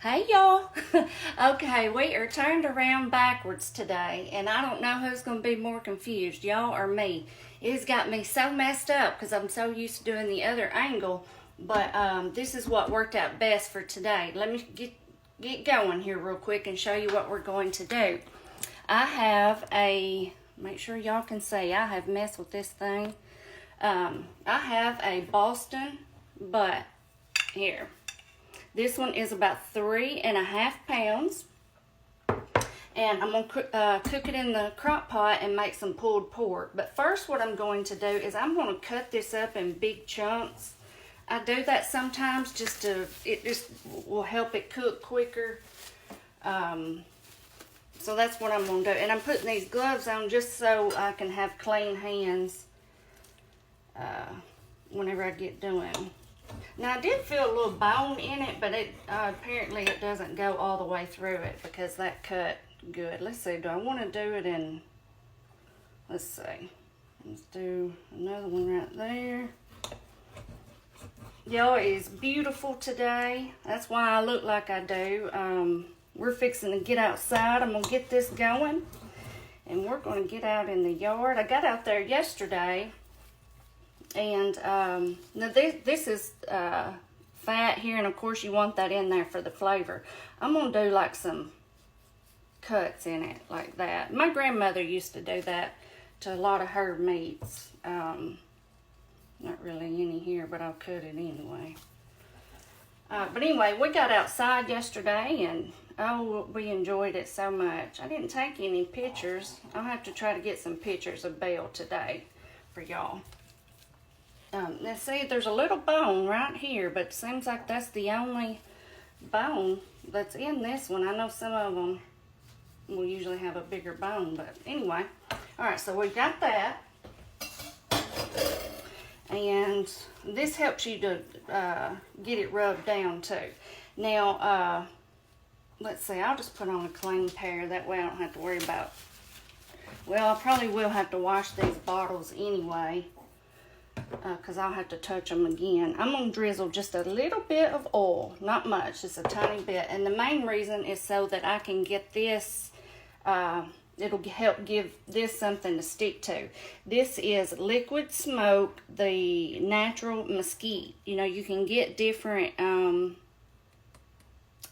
Hey y'all. Okay, we are turned around backwards today, and I don't know who's going to be more confused, y'all or me. It's got me so messed up because I'm so used to doing the other angle, but this is what worked out best for today. Let me get going here real quick and show you what we're going to do. I have make sure y'all can see, I have messed with this thing. I have a Boston butt here. This one is about 3.5 pounds. And I'm going to cook it in the crock pot and make some pulled pork. But first what I'm going to do is I'm going to cut this up in big chunks. I do that sometimes it just will help it cook quicker. So that's what I'm going to do. And I'm putting these gloves on just so I can have clean hands whenever I get doing. Now I did feel a little bone in it, but apparently it doesn't go all the way through it because that cut good. Let's see, do I want to do it in, let's see, let's do another one right there. Y'all, it is beautiful today. That's why I look like I do. We're fixing to get outside. I'm going to get this going, and we're going to get out in the yard. I got out there yesterday. And now this is fat here, and of course you want that in there for the flavor. I'm going to do like some cuts in it like that. My grandmother used to do that to a lot of her meats. Not really any here, but I'll cut it anyway. But anyway, we got outside yesterday, and oh, we enjoyed it so much. I didn't take any pictures. I'll have to try to get some pictures of Belle today for y'all. Now see, there's a little bone right here, but it seems like that's the only bone that's in this one. I know some of them will usually have a bigger bone, but anyway. Alright, so we've got that. And this helps you to get it rubbed down too. Now, let's see, I'll just put on a clean pair. That way I don't have to worry about, well, I probably will have to wash these bottles anyway. Because I'll have to touch them again. I'm going to drizzle just a little bit of oil, not much, just a tiny bit. And the main reason is so that I can get this, it'll help give this something to stick to. This is liquid smoke, the natural mesquite. You know, you can get different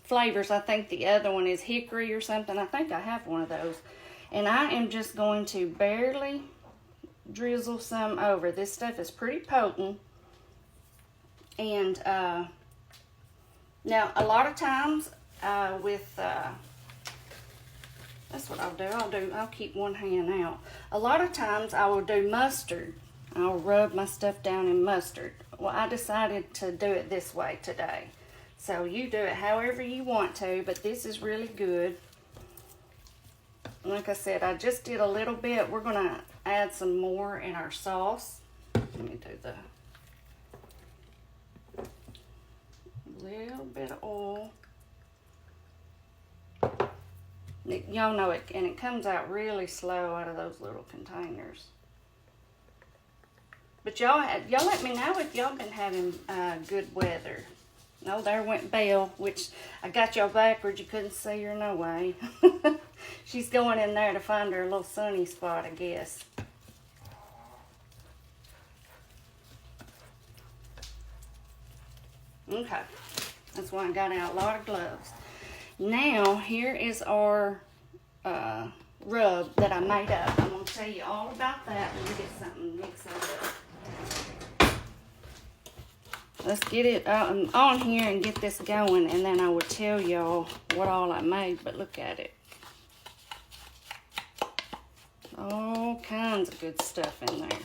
flavors. I think the other one is hickory or something. I think I have one of those. And I am just going to barely drizzle some over. This stuff is pretty potent. And now a lot of times that's what I'll do. I'll keep one hand out. A lot of times I will do mustard. I'll rub my stuff down in mustard. Well, I decided to do it this way today. So you do it however you want to, but this is really good. Like I said, I just did a little bit. We're going to add some more in our sauce. Let me do the little bit of oil. Y'all know it, and it comes out really slow out of those little containers. But y'all let me know if y'all been having good weather. No, there went Belle, which I got y'all backwards. You couldn't see her no way. She's going in there to find her little sunny spot, I guess. Okay, that's why I got out a lot of gloves. Now, here is our rub that I made up. I'm going to tell you all about that when we get something mixed up. Let's get it on here and get this going, and then I will tell y'all what all I made, but look at it. All kinds of good stuff in there.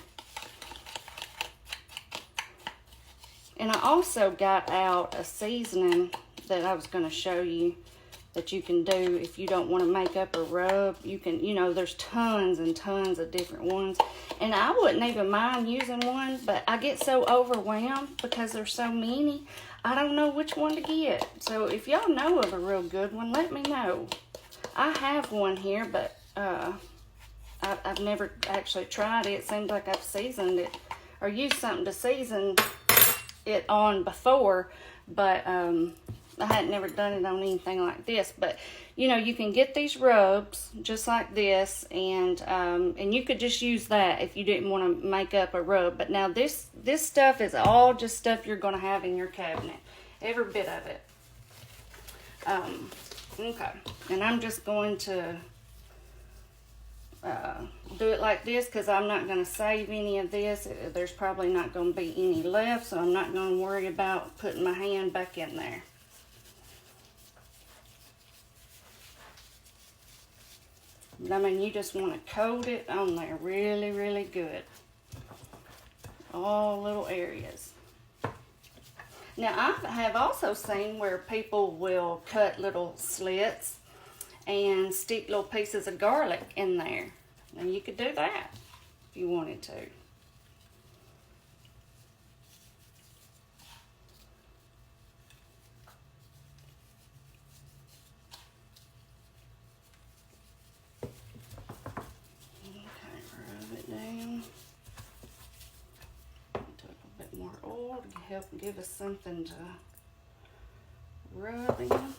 And I also got out a seasoning that I was going to show you that you can do if you don't want to make up a rub. You can, you know, there's tons and tons of different ones. And I wouldn't even mind using one, but I get so overwhelmed because there's so many. I don't know which one to get. So if y'all know of a real good one, let me know. I have one here, but I've never actually tried it. It seems like I've seasoned it or used something to season it on before, but I hadn't never done it on anything like this, but you know, you can get these rubs just like this, and you could just use that if you didn't want to make up a rub. But now this stuff is all just stuff you're going to have in your cabinet, every bit of it. Okay, and I'm just going to do it like this because I'm not going to save any of this. There's probably not going to be any left, so I'm not going to worry about putting my hand back in there. But I mean, you just want to coat it on there really, really good. All little areas. Now, I have also seen where people will cut little slits and stick little pieces of garlic in there. And you could do that if you wanted to. Okay, rub it down. Do a little bit more oil to help give us something to rub in.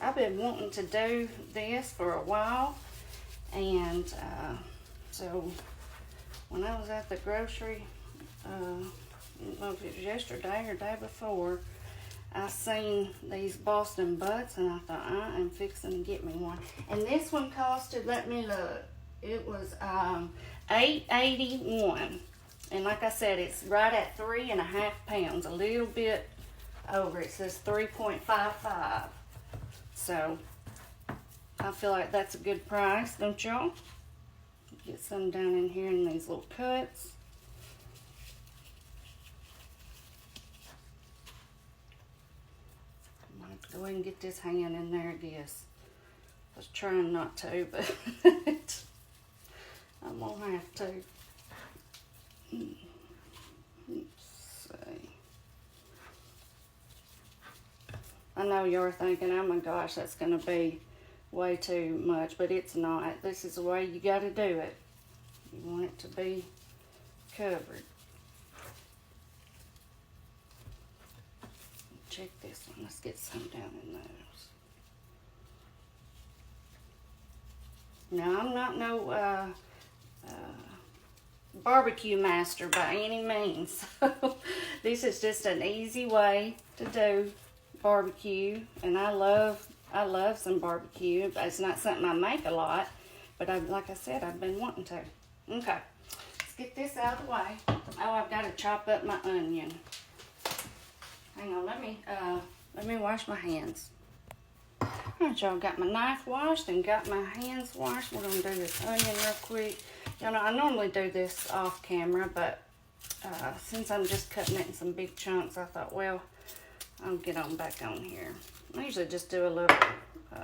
I've been wanting to do this for a while, and so when I was at the grocery, I don't know if it was yesterday or day before, I seen these Boston butts, and I thought, I am fixing to get me one. And this one costed, let me look, it was $8.81, and like I said, it's right at 3.5 pounds, a little bit over. It says 3.55. So, I feel like that's a good price, don't y'all? Get some down in here in these little cuts. I'm going to go ahead and get this hand in there, I guess. I was trying not to, but I'm going to have to. Let's see. I know you're thinking, oh my gosh, that's going to be way too much, but it's not. This is the way you got to do it. You want it to be covered. Check this one. Let's get some down in those. Now, I'm not no barbecue master by any means. So this is just an easy way to do barbecue, and I love some barbecue. It's not something I make a lot, but like I said, I've been wanting to. Okay, let's get this out of the way. Oh, I've got to chop up my onion. Hang on, let me wash my hands. All right, y'all, got my knife washed and got my hands washed. We're gonna do this onion real quick. Y'all know I normally do this off camera, but since I'm just cutting it in some big chunks, I thought, well, I'll get on back on here. I usually just do a little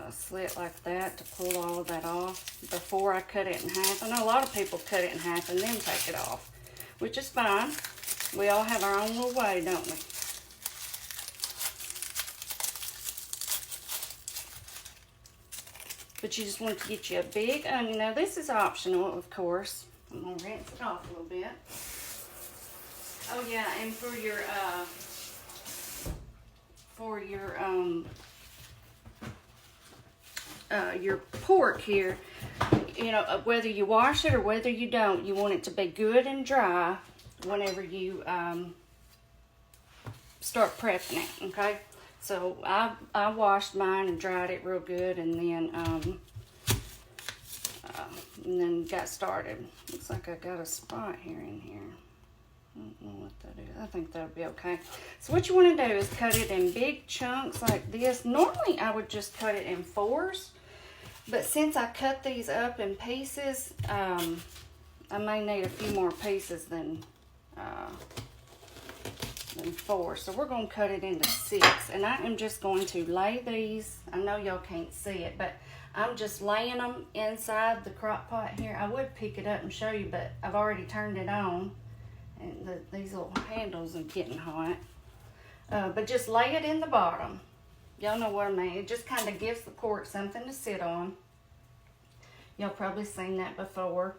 slit like that to pull all of that off before I cut it in half. I know a lot of people cut it in half and then take it off, which is fine. We all have our own little way, don't we? But you just want to get you a big onion. Now this is optional, of course. I'm gonna rinse it off a little bit. Oh yeah, and for your pork here, you know, whether you wash it or whether you don't, you want it to be good and dry whenever you start prepping it, okay? So I washed mine and dried it real good, and then got started. Looks like I got a spot here in here. I don't know what that is. I think that'll be okay. So what you want to do is cut it in big chunks like this. Normally I would just cut it in 4s, but since I cut these up in pieces, I may need a few more pieces than 4. So we're going to cut it into 6, and I am just going to lay these. I know y'all can't see it, but I'm just laying them inside the crock pot here. I would pick it up and show you, but I've already turned it on, and these little handles are getting hot. But just lay it in the bottom. Y'all know what I mean. It just kind of gives the pork something to sit on. Y'all probably seen that before.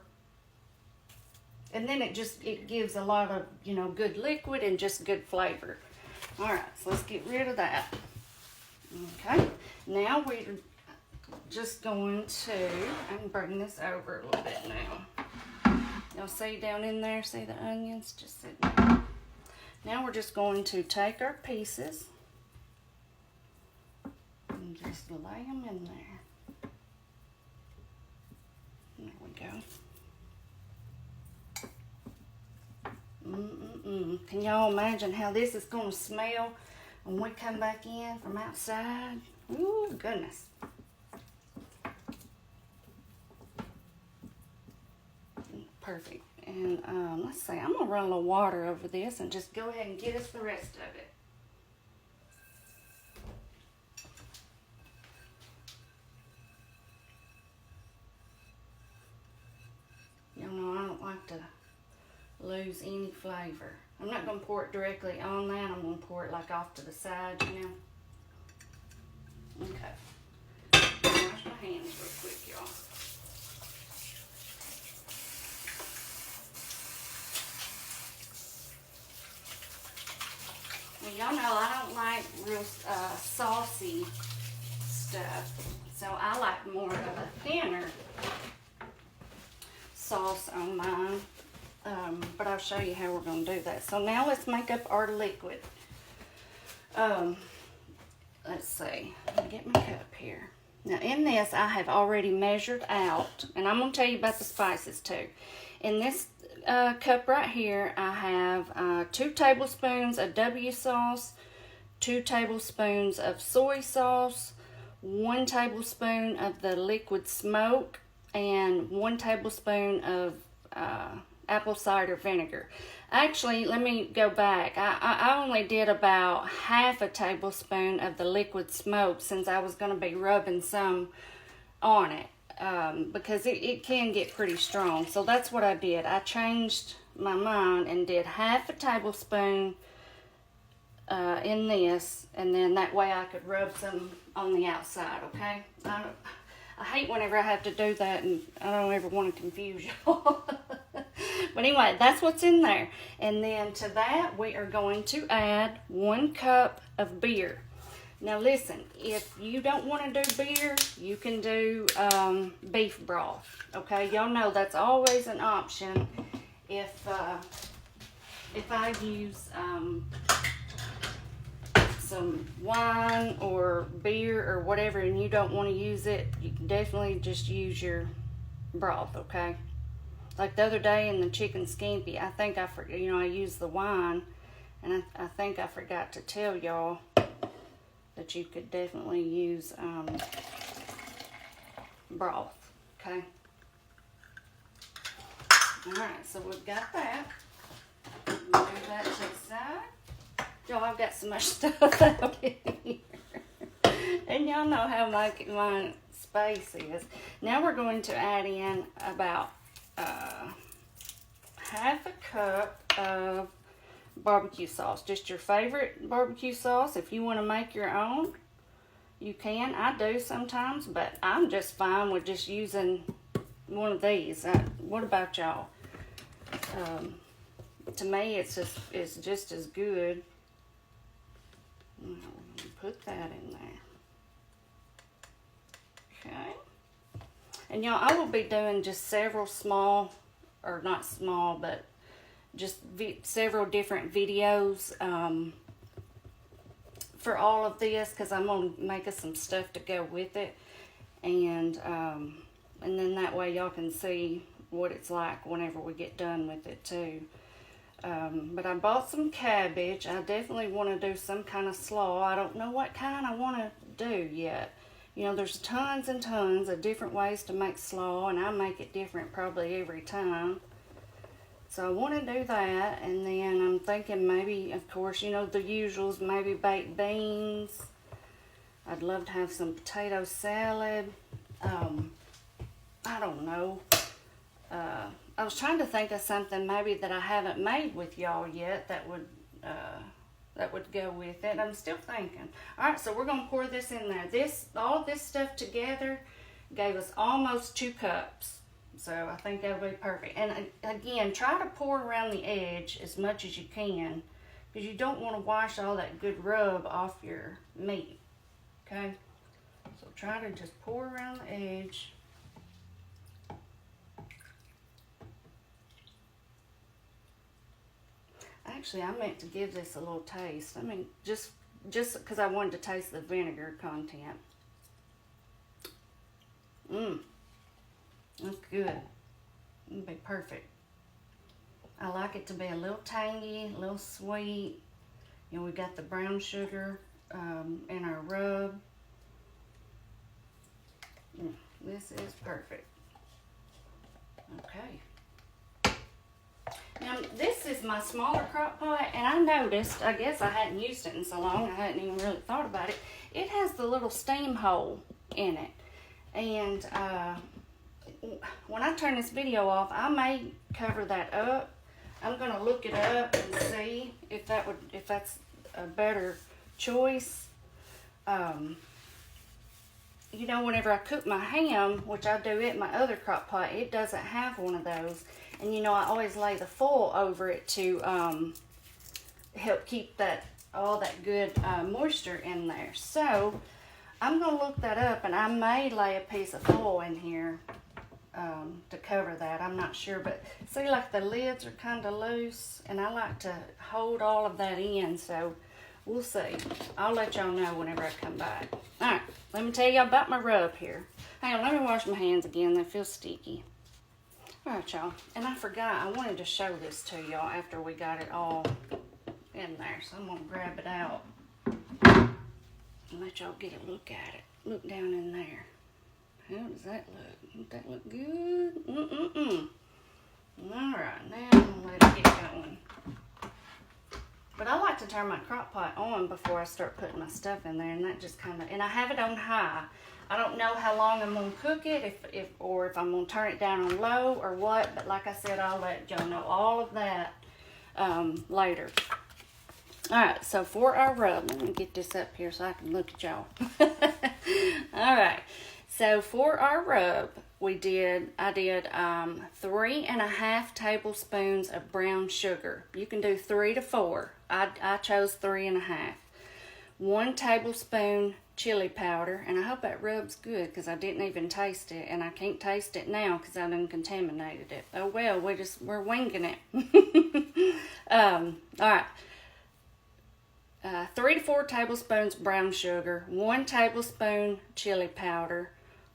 And then it gives a lot of, you know, good liquid and just good flavor. All right, so let's get rid of that. Okay, now we're just going to, I can bring this over a little bit now. Y'all see down in there, see the onions just sitting there? Now we're just going to take our pieces and just lay them in there. There we go. Can y'all imagine how this is going to smell when we come back in from outside? Ooh, goodness. Perfect. And let's see, I'm going to run a little water over this and just go ahead and get us the rest of it. Y'all know I don't like to lose any flavor. I'm not going to pour it directly on that. I'm going to pour it like off to the side, you know. Okay. Wash my hands real quick, y'all. Well, y'all know I don't like real saucy stuff, so I like more of a thinner sauce on mine. But I'll show you how we're going to do that. So now let's make up our liquid. Let's see. Let me get my cup here. Now in this I have already measured out, and I'm going to tell you about the spices too. In this cup right here I have 2 tablespoons of W sauce, 2 tablespoons of soy sauce, 1 tablespoon of the liquid smoke, and 1 tablespoon of apple cider vinegar. Actually, let me go back. I only did about half a tablespoon of the liquid smoke since I was going to be rubbing some on it because it can get pretty strong. So that's what I did. I changed my mind and did half a tablespoon in this, and then that way I could rub some on the outside, okay? I hate whenever I have to do that, and I don't ever want to confuse y'all. But anyway, that's what's in there. And then to that, we are going to add 1 cup of beer. Now listen, if you don't want to do beer, you can do beef broth. Okay, y'all know that's always an option if I use some wine or beer or whatever and you don't want to use it, you can definitely just use your broth, okay? Like the other day in the chicken scampi, I think I forgot, you know, I used the wine, and I think I forgot to tell y'all that you could definitely use broth, okay? Alright, so we've got that. Move that to the side. Y'all, I've got so much stuff out in here. And y'all know how my space is. Now we're going to add in about half a cup of barbecue sauce. Just your favorite barbecue sauce. If you want to make your own, you can. I do sometimes, but I'm just fine with just using one of these. What about y'all? To me, it's just as good. Put that in there. Okay. And y'all, I will be doing just several small, or not small, but just several different videos for all of this, because I'm going to make us some stuff to go with it. And then that way y'all can see what it's like whenever we get done with it too. But I bought some cabbage. I definitely want to do some kind of slaw. I don't know what kind I want to do yet. You know, there's tons and tons of different ways to make slaw, and I make it different probably every time. So I want to do that, and then I'm thinking maybe, of course, you know, the usuals, maybe baked beans. I'd love to have some potato salad. I don't know. I was trying to think of something maybe that I haven't made with y'all yet that would go with it. I'm still thinking. All right, so we're going to pour this in there. All this stuff together gave us almost 2 cups. So I think that'll be perfect. And again, try to pour around the edge as much as you can, because you don't want to wash all that good rub off your meat. Okay? So try to just pour around the edge. Actually, I meant to give this a little taste. I mean, just because I wanted to taste the vinegar content. That's good. It'll be perfect. I like it to be a little tangy, a little sweet. You know, we got the brown sugar in our rub. This is perfect. Okay. Now, this is my smaller crock pot, and I noticed, I guess I hadn't used it in so long, I hadn't even really thought about it. It has the little steam hole in it. And when I turn this video off, I may cover that up. I'm going to look it up and see if that's a better choice. You know, whenever I cook my ham, which I do at my other crock pot, it doesn't have one of those. And you know, I always lay the foil over it to help keep all that good moisture in there. So I'm going to look that up, and I may lay a piece of foil in here to cover that. I'm not sure, but see, like the lids are kind of loose, and I like to hold all of that in, so we'll see. I'll let y'all know whenever I come back. All right, let me tell y'all about my rub here. Hang on, let me wash my hands again. They feel sticky. All right, y'all, and I forgot, I wanted to show this to y'all after we got it all in there, so I'm going to grab it out and let y'all get a look at it. Look down in there. How does that look? Does that look good? All right, now I'm going to let it get going. But I like to turn my crock pot on before I start putting my stuff in there, and that just kind of, and I have it on high. I don't know how long I'm going to cook it, or if I'm going to turn it down on low or what, but like I said, I'll let y'all know all of that later. Alright, so for our rub, let me get this up here so I can look at y'all. Alright, so for our rub, I did 3.5 tablespoons of brown sugar. You can do 3 to 4. I chose 3.5. 1 tablespoon chili powder, and I hope that rub's good because I didn't even taste it, and I can't taste it now because I done contaminated it. Oh well, we're winging it. Alright. 3 to 4 tablespoons brown sugar, 1 tablespoon chili powder,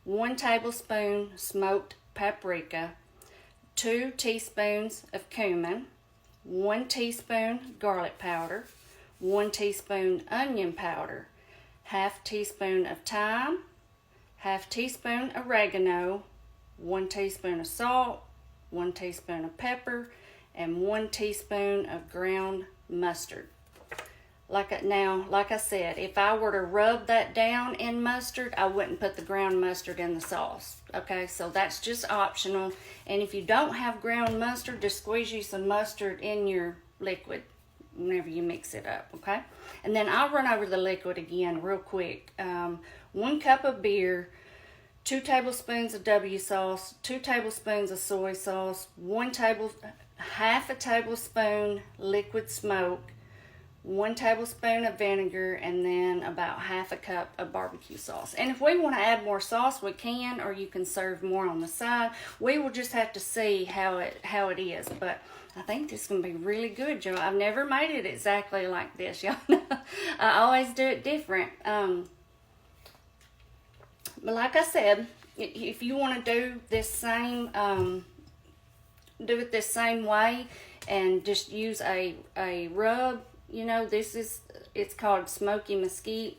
1 tablespoon smoked paprika, 2 teaspoons of cumin, 1 teaspoon garlic powder, 1 teaspoon onion powder, 1/2 teaspoon of thyme, 1/2 teaspoon oregano, 1 teaspoon of salt, 1 teaspoon of pepper, and 1 teaspoon of ground mustard. Like I said, if I were to rub that down in mustard, I wouldn't put the ground mustard in the sauce. Okay, so that's just optional. And if you don't have ground mustard, just squeeze you some mustard in your liquid whenever you mix it up, okay? And then I'll run over the liquid again real quick. 1 cup of beer, 2 tablespoons of W sauce, 2 tablespoons of soy sauce, 1/2 a tablespoon liquid smoke, 1 tablespoon of vinegar, and then about 1/2 cup of barbecue sauce. And if we want to add more sauce, we can, or you can serve more on the side. We will just have to see how it is. But I think this is going to be really good, y'all. I've never made it exactly like this, y'all know. I always do it different. But like I said, if you want to do this same, do it this same way and just use a rub, you know, it's called smoky mesquite,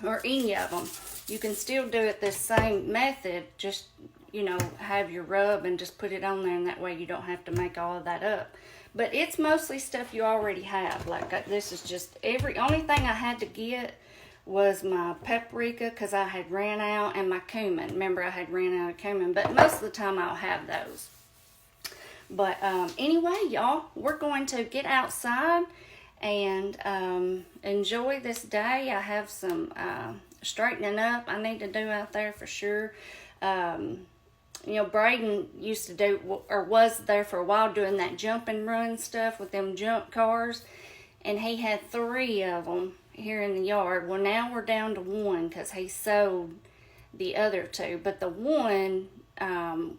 or any of them. You can still do it this same method, just, you know, have your rub and just put it on there, and that way you don't have to make all of that up. But it's mostly stuff you already have. Like this is just only thing I had to get was my paprika because I had ran out, and my cumin. Remember, I had ran out of cumin, but most of the time I'll have those. But anyway, y'all, we're going to get outside and enjoy this day. I have some straightening up I need to do out there for sure. you know, Braden used to do, or was there for a while doing that jump and run stuff with them jump cars. And he had 3 of them here in the yard. Well, now we're down to 1 because he sold the other 2. But the one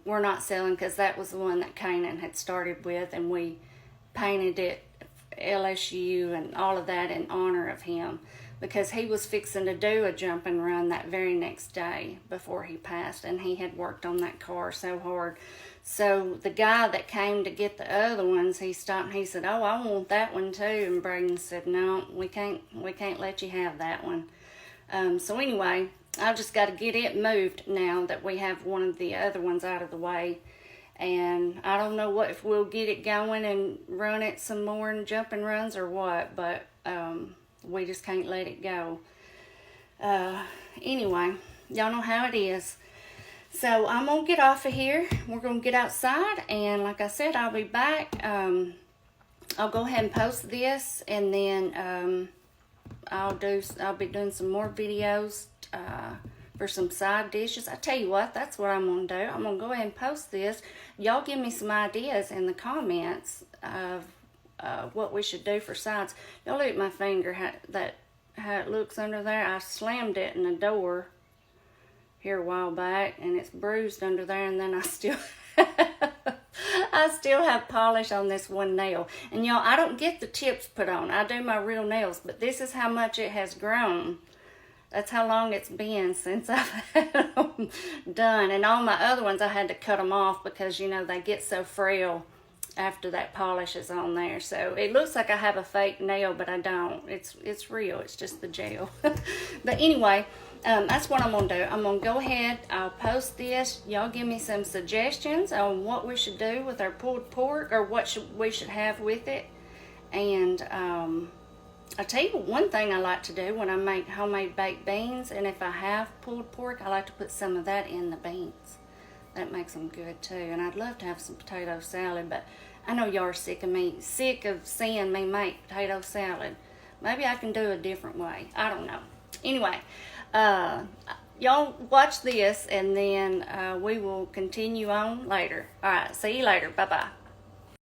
we're not selling because that was the one that Kanan had started with. And we painted it LSU and all of that in honor of him, because he was fixing to do a jump and run that very next day before he passed, and he had worked on that car so hard. So the guy that came to get the other ones, he stopped and he said, "Oh, I want that one too." And Braden said, "No, we can't let you have that one." So anyway, I just got to get it moved now that we have one of the other ones out of the way. And I don't know if we'll get it going and run it some more in jumping runs or what, but we just can't let it go. Anyway, y'all know how it is. So I'm going to get off of here. We're going to get outside, and like I said, I'll be back. I'll go ahead and post this, and then I'll be doing some more videos for some side dishes. I tell you what, that's what I'm going to do. I'm going to go ahead and post this. Y'all give me some ideas in the comments of what we should do for sides. Y'all look at my finger, how it looks under there. I slammed it in the door here a while back, and it's bruised under there, and then I still I still have polish on this one nail. And y'all, I don't get the tips put on. I do my real nails, but this is how much it has grown. That's how long it's been since I've had them done. And all my other ones, I had to cut them off because, you know, they get so frail after that polish is on there. So it looks like I have a fake nail, but I don't. It's real. It's just the gel. But anyway, that's what I'm going to do. I'm going to go ahead. I'll post this. Y'all give me some suggestions on what we should do with our pulled pork, or what we should have with it. And I tell you one thing I like to do when I make homemade baked beans, and if I have pulled pork, I like to put some of that in the beans. That makes them good too. And I'd love to have some potato salad, but I know y'all are sick of seeing me make potato salad. Maybe I can do a different way. I don't know. Anyway, y'all watch this, and then we will continue on later. All right, see you later. Bye-bye.